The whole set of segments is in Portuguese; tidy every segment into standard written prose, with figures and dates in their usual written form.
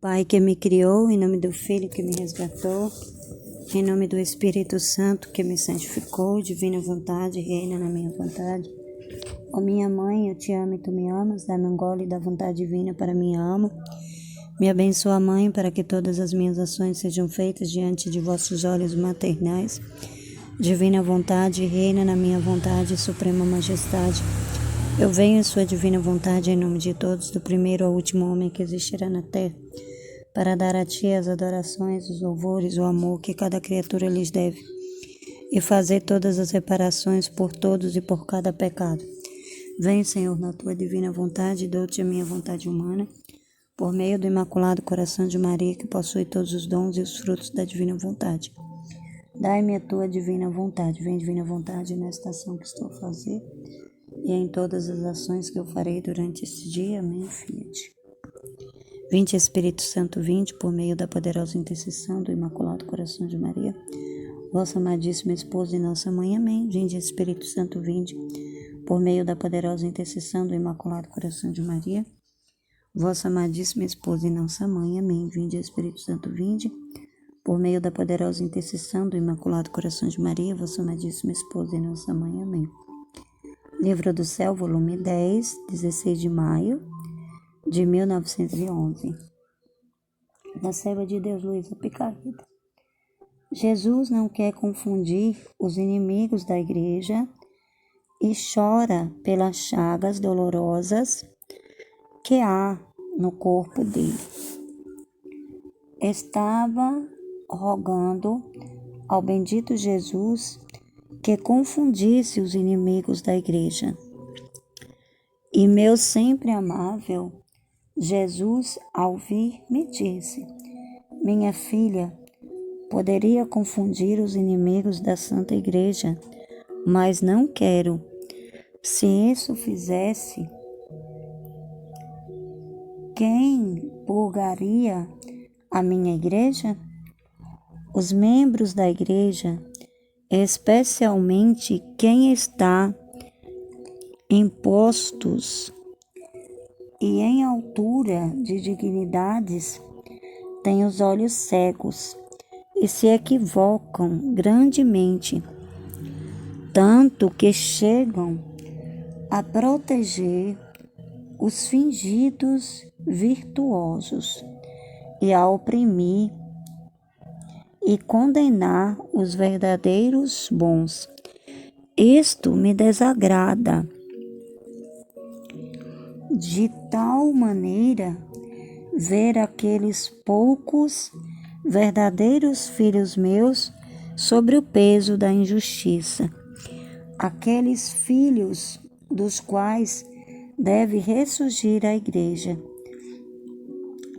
Pai que me criou, em nome do Filho que me resgatou, em nome do Espírito Santo que me santificou, divina vontade, reina na minha vontade. Ó minha mãe, eu te amo e tu me amas, dá-me um gole da vontade divina para minha alma. Me abençoa, Mãe, para que todas as minhas ações sejam feitas diante de vossos olhos maternais. Divina vontade, reina na minha vontade, suprema majestade. Eu venho em sua divina vontade em nome de todos, do primeiro ao último homem que existirá na terra, para dar a ti as adorações, os louvores, o amor que cada criatura lhes deve, e fazer todas as reparações por todos e por cada pecado. Vem, Senhor, na tua divina vontade, dou-te a minha vontade humana, por meio do Imaculado Coração de Maria, que possui todos os dons e os frutos da divina vontade. Dai-me a tua divina vontade. Vem, divina vontade, nesta ação que estou a fazer, e em todas as ações que eu farei durante este dia. Amém, Fiat. Vinde, Espírito Santo, vinde, por meio da poderosa intercessão do Imaculado Coração de Maria, vossa amadíssima esposa e nossa mãe. Amém. Vinde, Espírito Santo, vinde, por meio da poderosa intercessão do Imaculado Coração de Maria, vossa amadíssima esposa e nossa mãe. Amém. Vinde, Espírito Santo, vinde, por meio da poderosa intercessão do Imaculado Coração de Maria, vossa amadíssima esposa e nossa mãe. Amém. Livro do Céu, volume 10, 16 de maio de 1911. Da serva de Deus, Luísa Picareta. Jesus não quer confundir os inimigos da igreja e chora pelas chagas dolorosas que há no corpo dele. Estava rogando ao bendito Jesus que confundisse os inimigos da igreja. E meu sempre amável Jesus, ao vir, me disse: minha filha, poderia confundir os inimigos da Santa Igreja, mas não quero. Se isso fizesse, quem purgaria a minha igreja? Os membros da igreja, especialmente quem está em postos e em altura de dignidades, têm os olhos cegos e se equivocam grandemente, tanto que chegam a proteger os fingidos virtuosos e a oprimir e condenar os verdadeiros bons. Isto me desagrada, de tal maneira ver aqueles poucos verdadeiros filhos meus sobre o peso da injustiça, aqueles filhos dos quais deve ressurgir a igreja,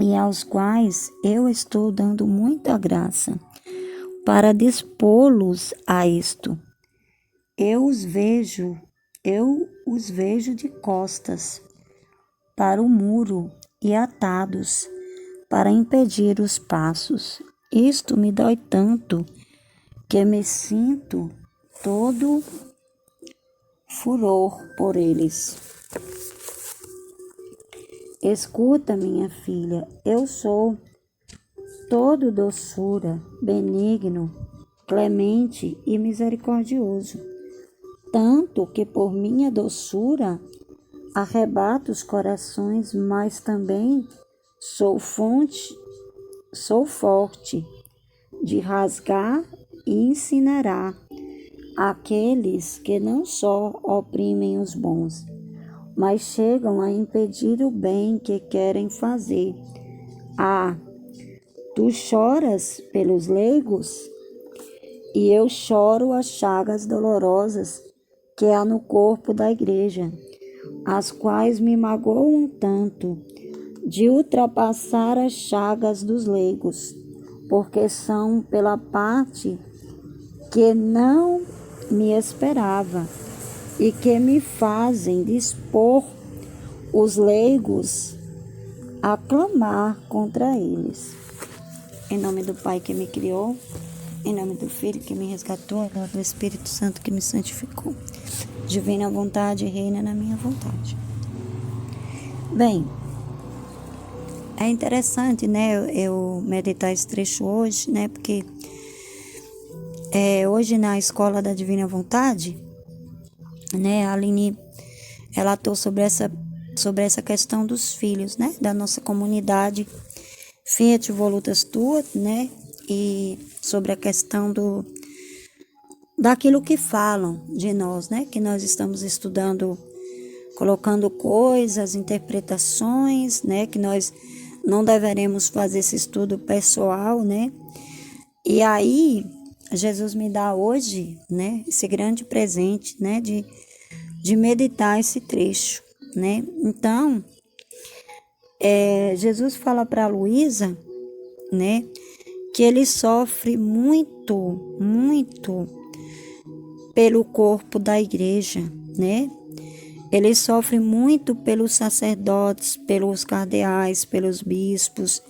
e aos quais eu estou dando muita graça para dispô-los a isto. Eu os vejo de costas para o muro e atados para impedir os passos. Isto me dói tanto que me sinto todo furor por eles. Escuta, minha filha, eu sou todo doçura, benigno, clemente e misericordioso, tanto que por minha doçura arrebato os corações, mas também sou forte de rasgar e incinerar aqueles que não só oprimem os bons, mas chegam a impedir o bem que querem fazer. Ah, tu choras pelos leigos, e eu choro as chagas dolorosas que há no corpo da igreja, as quais me magoam tanto de ultrapassar as chagas dos leigos, porque são pela parte que não me esperava e que me fazem dispor os leigos a clamar contra eles. Em nome do Pai que me criou, em nome do Filho que me resgatou, em nome do Espírito Santo que me santificou. Divina vontade reina na minha vontade. Bem, É interessante, né, eu meditar esse trecho hoje, né, porque hoje na Escola da Divina Vontade, né, a Aline, ela atuou sobre essa questão dos filhos, né, da nossa comunidade Fiat Volutas Tuat, né, e sobre a questão daquilo que falam de nós, né, que nós estamos estudando, colocando coisas, interpretações, né, que nós não deveremos fazer esse estudo pessoal, né, e aí Jesus me dá hoje, né, esse grande presente, né, de meditar esse trecho, né, então, Jesus fala para Luísa, né, que ele sofre muito, muito pelo corpo da igreja, né, ele sofre muito pelos sacerdotes, pelos cardeais, pelos bispos,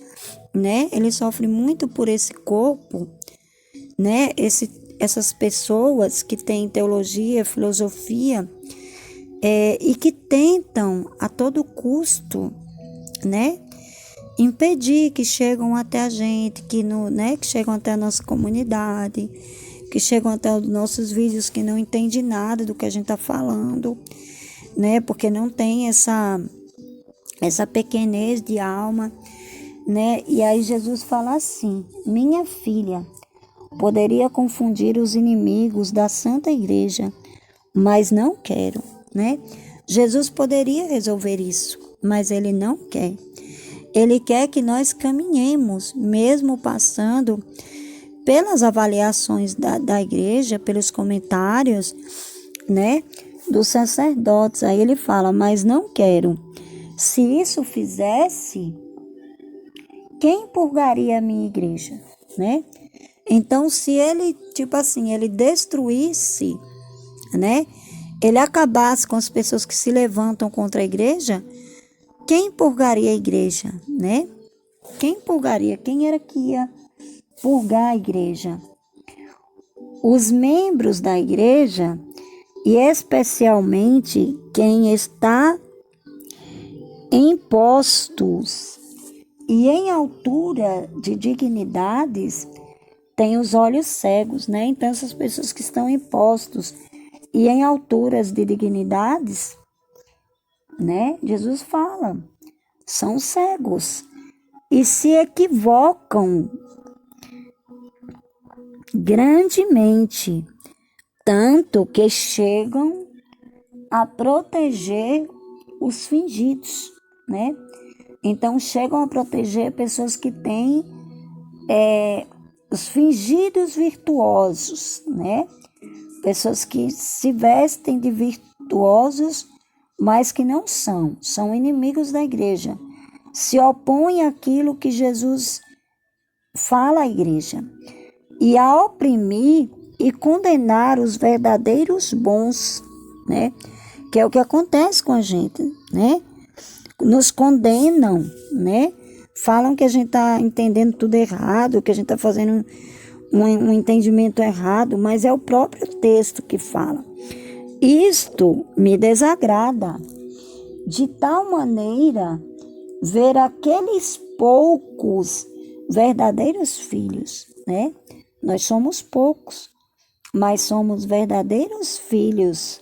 né? Ele sofre muito por esse corpo, né? Essas pessoas que têm teologia, filosofia, e que tentam a todo custo, né? Impedir que chegam até a gente, que chegam até a nossa comunidade, que chegam até os nossos vídeos, que não entendem nada do que a gente está falando, né? Porque não tem essa pequenez de alma, né? E aí Jesus fala assim: minha filha, poderia confundir os inimigos da Santa Igreja, mas não quero, né? Jesus poderia resolver isso, mas ele não quer. Ele quer que nós caminhemos, mesmo passando pelas avaliações da igreja, pelos comentários, né, dos sacerdotes. Aí ele fala, mas não quero. Se isso fizesse, quem purgaria a minha igreja, né? Então, se ele, ele destruísse, né, ele acabasse com as pessoas que se levantam contra a igreja, quem purgaria a igreja, né? Quem purgaria? Quem era que ia purgar a igreja? Os membros da igreja, e especialmente quem está em postos e em altura de dignidades, tem os olhos cegos, né? Então, essas pessoas que estão em postos e em alturas de dignidades, né? Jesus fala, são cegos e se equivocam grandemente, tanto que chegam a proteger os fingidos, né? Então, chegam a proteger pessoas que têm os fingidos virtuosos, né? Pessoas que se vestem de virtuosos, mas que não são inimigos da igreja. Se opõem àquilo que Jesus fala à igreja. E a oprimir e condenar os verdadeiros bons, né? Que é o que acontece com a gente, né? Nos condenam, né? Falam que a gente está entendendo tudo errado, que a gente está fazendo um entendimento errado, mas é o próprio texto que fala. Isto me desagrada, de tal maneira ver aqueles poucos verdadeiros filhos, né? Nós somos poucos, mas somos verdadeiros filhos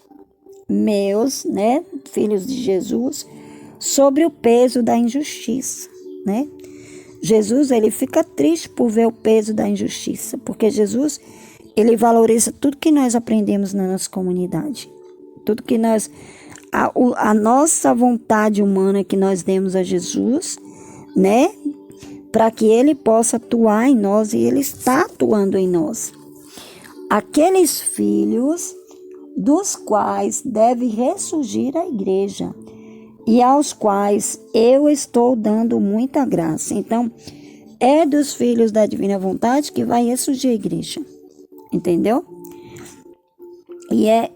meus, né? Filhos de Jesus, sobre o peso da injustiça, né? Jesus, ele fica triste por ver o peso da injustiça, porque Jesus, ele valoriza tudo que nós aprendemos na nossa comunidade, tudo que nós, a nossa vontade humana que nós demos a Jesus, né? Para que ele possa atuar em nós, e ele está atuando em nós. Aqueles filhos dos quais deve ressurgir a igreja, e aos quais eu estou dando muita graça. Então, é dos filhos da divina vontade que vai ressurgir a igreja. Entendeu? E é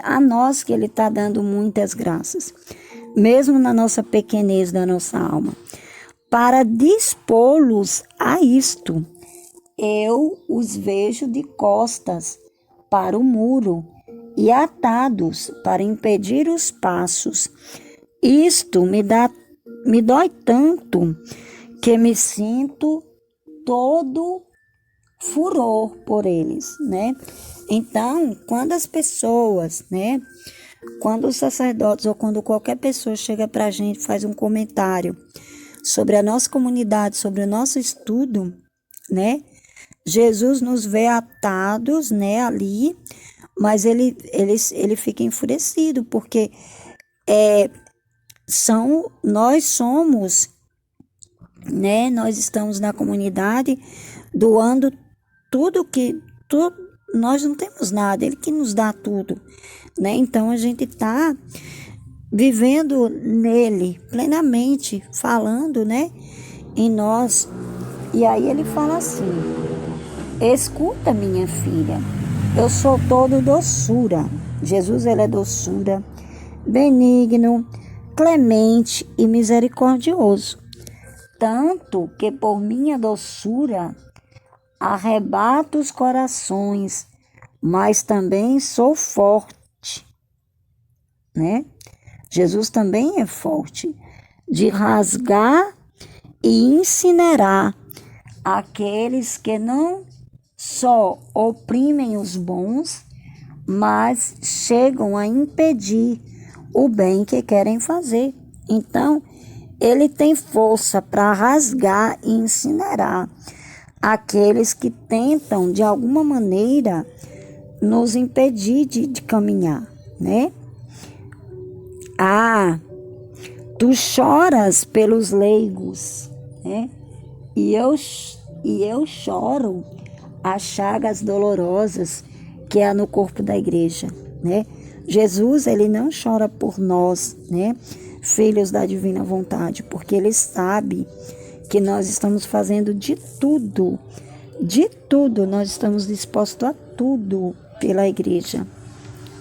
a nós que ele está dando muitas graças. Mesmo na nossa pequenez da nossa alma. Para dispô-los a isto, eu os vejo de costas para o muro e atados para impedir os passos. Isto me dá me dói tanto que me sinto todo furor por eles, né? Então, quando as pessoas, né? Quando os sacerdotes ou quando qualquer pessoa chega para a gente, faz um comentário sobre a nossa comunidade, sobre o nosso estudo, né? Jesus nos vê atados, né, ali, mas ele fica enfurecido, porque nós somos, né, nós estamos na comunidade doando tudo, nós não temos nada, ele que nos dá tudo, né? Então a gente está vivendo nele plenamente, falando, né, em nós. E aí ele fala assim: escuta, minha filha, eu sou todo doçura. Jesus, ele é doçura, benigno, clemente e misericordioso, tanto que por minha doçura arrebata os corações, mas também sou forte, né? Jesus também é forte, de rasgar e incinerar aqueles que não só oprimem os bons, mas chegam a impedir o bem que querem fazer. Então, ele tem força para rasgar e incinerar aqueles que tentam, de alguma maneira, nos impedir de caminhar, né? Ah, tu choras pelos leigos, né? E eu choro as chagas dolorosas que há no corpo da igreja, né? Jesus, ele não chora por nós, né? Filhos da divina vontade, porque ele sabe que nós estamos fazendo de tudo, nós estamos dispostos a tudo pela igreja,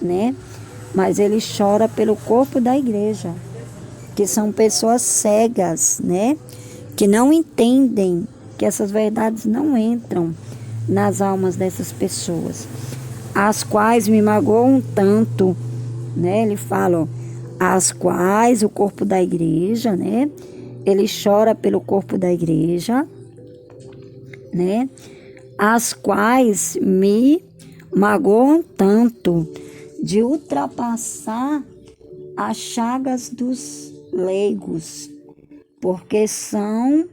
né? Mas ele chora pelo corpo da igreja, que são pessoas cegas, né? Que não entendem, que essas verdades não entram nas almas dessas pessoas, as quais me magoam tanto, né? Ele fala, ó, as quais o corpo da igreja, né? Ele chora pelo corpo da igreja, né? As quais me magoam tanto, de ultrapassar as chagas dos leigos, porque são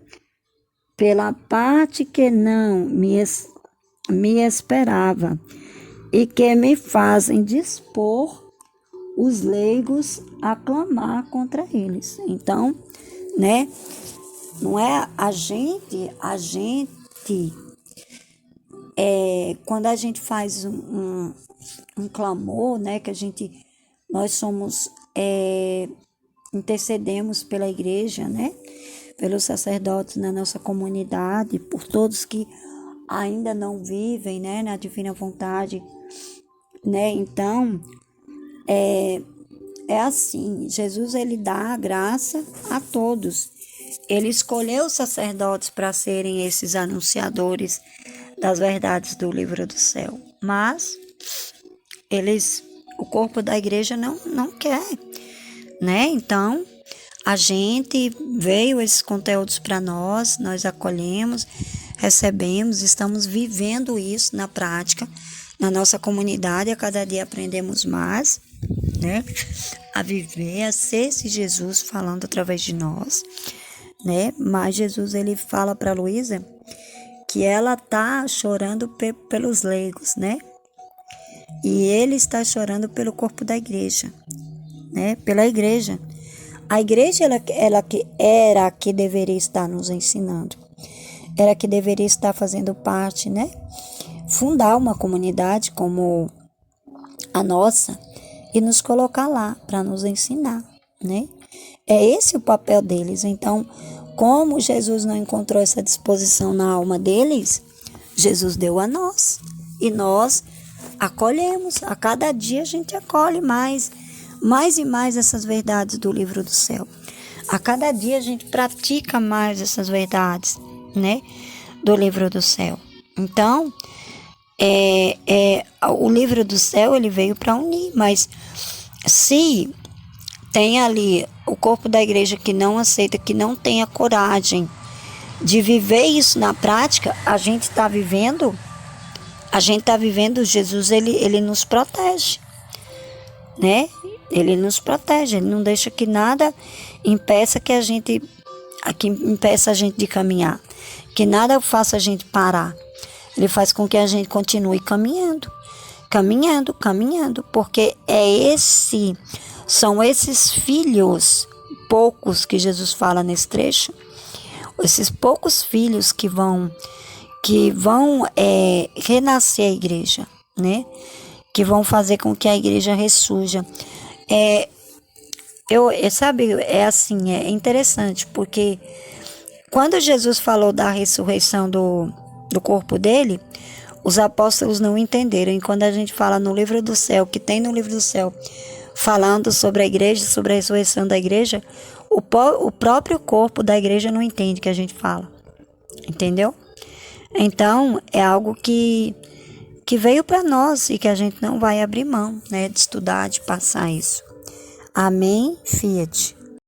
pela parte que não me esperava e que me fazem dispor os leigos a clamar contra eles. Então, né, não é a gente quando a gente faz um clamor, né, que nós somos, intercedemos pela igreja, né, pelos sacerdotes na nossa comunidade, por todos que ainda não vivem, né, na divina vontade, né, então, é assim, Jesus, ele dá a graça a todos. Ele escolheu os sacerdotes para serem esses anunciadores das verdades do livro do céu, mas o corpo da igreja não quer, né? Então, a gente veio esses conteúdos para nós acolhemos, recebemos, estamos vivendo isso na prática, na nossa comunidade, a cada dia aprendemos mais, né? A viver, a ser esse Jesus falando através de nós, né? Mas Jesus, ele fala para Luísa que ela tá chorando pelos leigos, né? E ele está chorando pelo corpo da igreja, né? Pela igreja. A igreja, ela que era a que deveria estar nos ensinando, era que deveria estar fazendo parte, né? Fundar uma comunidade como a nossa e nos colocar lá para nos ensinar, né? É esse o papel deles. Então, como Jesus não encontrou essa disposição na alma deles, Jesus deu a nós. E nós acolhemos. A cada dia a gente acolhe mais e mais essas verdades do livro do céu. A cada dia a gente pratica mais essas verdades, né, do livro do céu. Então, o livro do céu, ele veio para unir, mas se tem ali o corpo da igreja que não aceita, que não tem a coragem de viver isso na prática, a gente está vivendo, Jesus, ele nos protege, né? Ele nos protege, ele não deixa que nada impeça impeça a gente de caminhar, que nada faça a gente parar. Ele faz com que a gente continue caminhando, porque são esses filhos poucos que Jesus fala nesse trecho, esses poucos filhos que vão renascer a igreja, né? Que vão fazer com que a igreja ressurja. Sabe, é interessante, porque quando Jesus falou da ressurreição do corpo dele, os apóstolos não entenderam. E quando a gente fala no livro do céu, que tem no livro do céu, falando sobre a igreja, sobre a ressurreição da igreja, o próprio corpo da igreja não entende o que a gente fala. Entendeu? Então, é algo que veio para nós e que a gente não vai abrir mão, né, de estudar, de passar isso. Amém, Fiat.